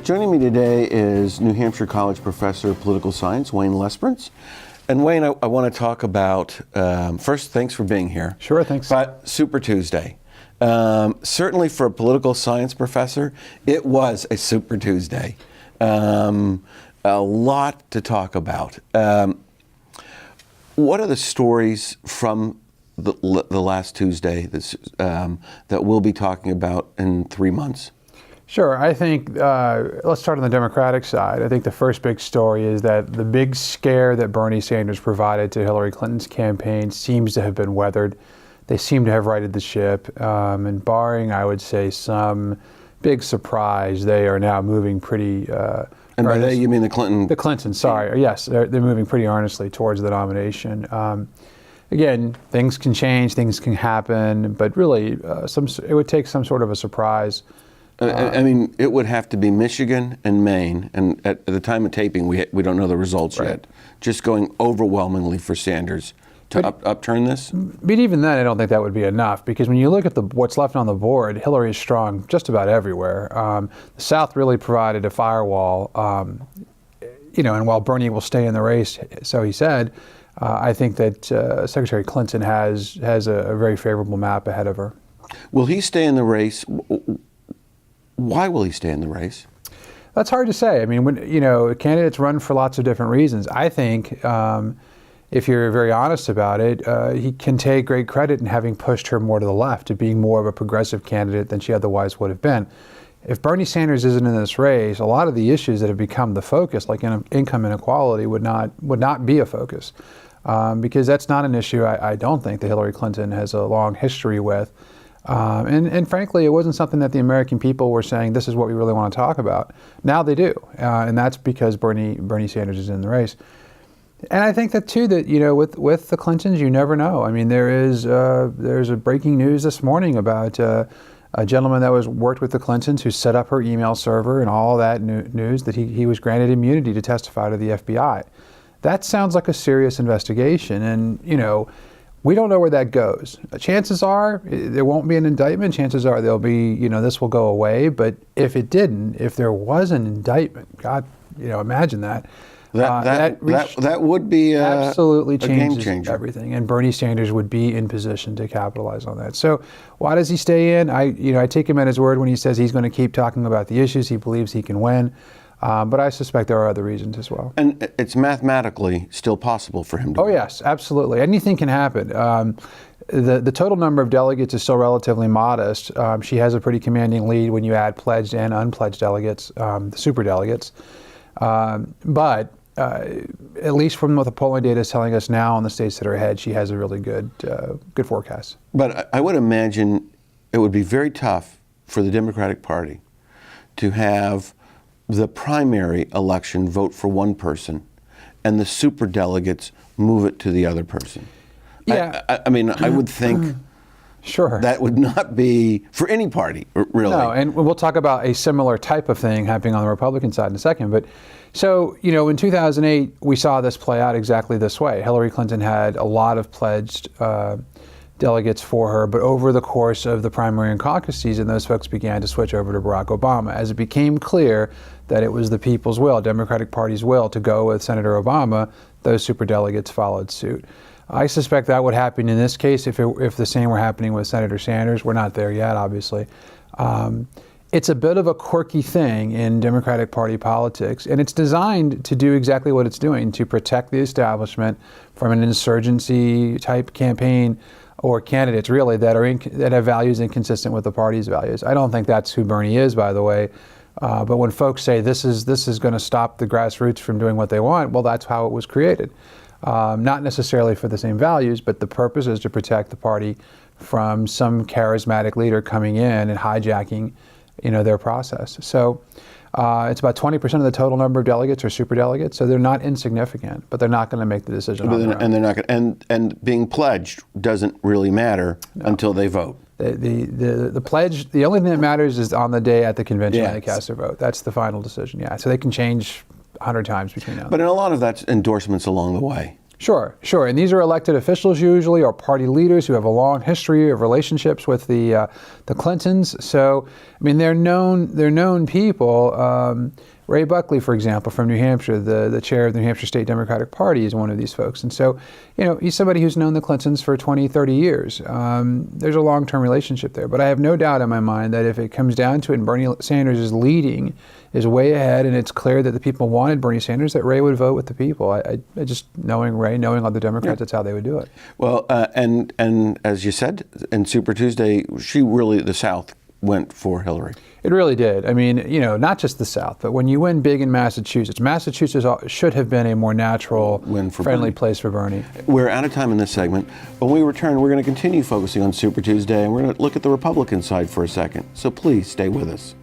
Joining me today is New Hampshire College professor of political science, Wayne Lesperance. And Wayne, I want to talk about, first, thanks for being here. Sure, thanks. But Super Tuesday. Certainly for a political science professor, it was a Super Tuesday. A lot to talk about. What are the stories from the last Tuesday that we'll be talking about in 3 months? Sure. I think, let's start on the Democratic side. I think the first big story is that the big scare that Bernie Sanders provided to Hillary Clinton's campaign seems to have been weathered. They seem to have righted the ship. And barring, I would say, some big surprise, they are now moving pretty and by they, you mean the Clinton? The Clintons, sorry. Yes, they're moving pretty earnestly towards the nomination. Again, things can change, things can happen, but really, it would take some sort of a surprise. I mean, it would have to be Michigan and Maine, and at the time of taping, we don't know the results yet. Just going overwhelmingly for Sanders to upturn this? But even then, I don't think that would be enough, because when you look at what's left on the board, Hillary is strong just about everywhere. The South really provided a firewall, and while Bernie will stay in the race, so he said, I think that Secretary Clinton has a very favorable map ahead of her. Will he stay in the race? Why will he stay in the race? That's hard to say. I mean, candidates run for lots of different reasons. I think, if you're very honest about it, he can take great credit in having pushed her more to the left, to being more of a progressive candidate than she otherwise would have been. If Bernie Sanders isn't in this race, a lot of the issues that have become the focus, like income inequality, would not be a focus, because that's not an issue I don't think that Hillary Clinton has a long history with. And frankly, it wasn't something that the American people were saying, this is what we really want to talk about. Now they do, and that's because Bernie Sanders is in the race. And I think that too, that with the Clintons, you never know. I mean, there's a breaking news this morning about a gentleman that worked with the Clintons who set up her email server and all that news, that he was granted immunity to testify to the FBI. That sounds like a serious investigation, and we don't know where that goes. Chances are there won't be an indictment. Chances are there'll be, this will go away. But if if there was an indictment, God, imagine that. That would be absolutely changes game changer. Everything, and Bernie Sanders would be in position to capitalize on that. So, why does he stay in? I take him at his word when he says he's going to keep talking about the issues he believes he can win. But I suspect there are other reasons as well. And it's mathematically still possible for him to win. Yes, absolutely. Anything can happen. The total number of delegates is still relatively modest. She has a pretty commanding lead when you add pledged and unpledged delegates, the super delegates. But at least from what the polling data is telling us now in the states that are ahead, she has a really good forecast. But I would imagine it would be very tough for the Democratic Party to have the primary election vote for one person and the super delegates move it to the other person. Yeah. I mean, I would think sure. That would not be for any party, really. No, and we'll talk about a similar type of thing happening on the Republican side in a second. But so, in 2008, we saw this play out exactly this way. Hillary Clinton had a lot of pledged delegates for her, but over the course of the primary and caucus season, those folks began to switch over to Barack Obama. As it became clear that it was the people's will, Democratic Party's will, to go with Senator Obama, those superdelegates followed suit. I suspect that would happen in this case if the same were happening with Senator Sanders. We're not there yet, obviously. It's a bit of a quirky thing in Democratic Party politics, and it's designed to do exactly what it's doing, to protect the establishment from an insurgency-type campaign or candidates, really, that have values inconsistent with the party's values. I don't think that's who Bernie is, by the way. But when folks say this is going to stop the grassroots from doing what they want, well, that's how it was created. Not necessarily for the same values, but the purpose is to protect the party from some charismatic leader coming in and hijacking, their process. So it's about 20% of the total number of delegates are superdelegates, so they're not insignificant, but they're not going to make the decision on their own. And they're not going. And being pledged doesn't really matter until they vote. The pledge, the only thing that matters is on the day at the convention when they cast their vote. That's the final decision. Yeah, so they can change 100 times between now. But in a lot of that's endorsements along the way. Sure, sure. And these are elected officials usually, or party leaders who have a long history of relationships with the Clintons. So, I mean, they're known people. Ray Buckley, for example, from New Hampshire, the chair of the New Hampshire State Democratic Party, is one of these folks. And so, he's somebody who's known the Clintons for 20, 30 years. There's a long-term relationship there. But I have no doubt in my mind that if it comes down to it and Bernie Sanders is leading, is way ahead, and it's clear that the people wanted Bernie Sanders, that Ray would vote with the people. I just, knowing Ray, knowing all the Democrats, that's how they would do it. Well, and as you said, in Super Tuesday, the South went for Hillary. It really did. I mean, not just the South, but when you win big in Massachusetts should have been a more natural, friendly place for Bernie. We're out of time in this segment. When we return, we're going to continue focusing on Super Tuesday, and we're going to look at the Republican side for a second. So please stay with us.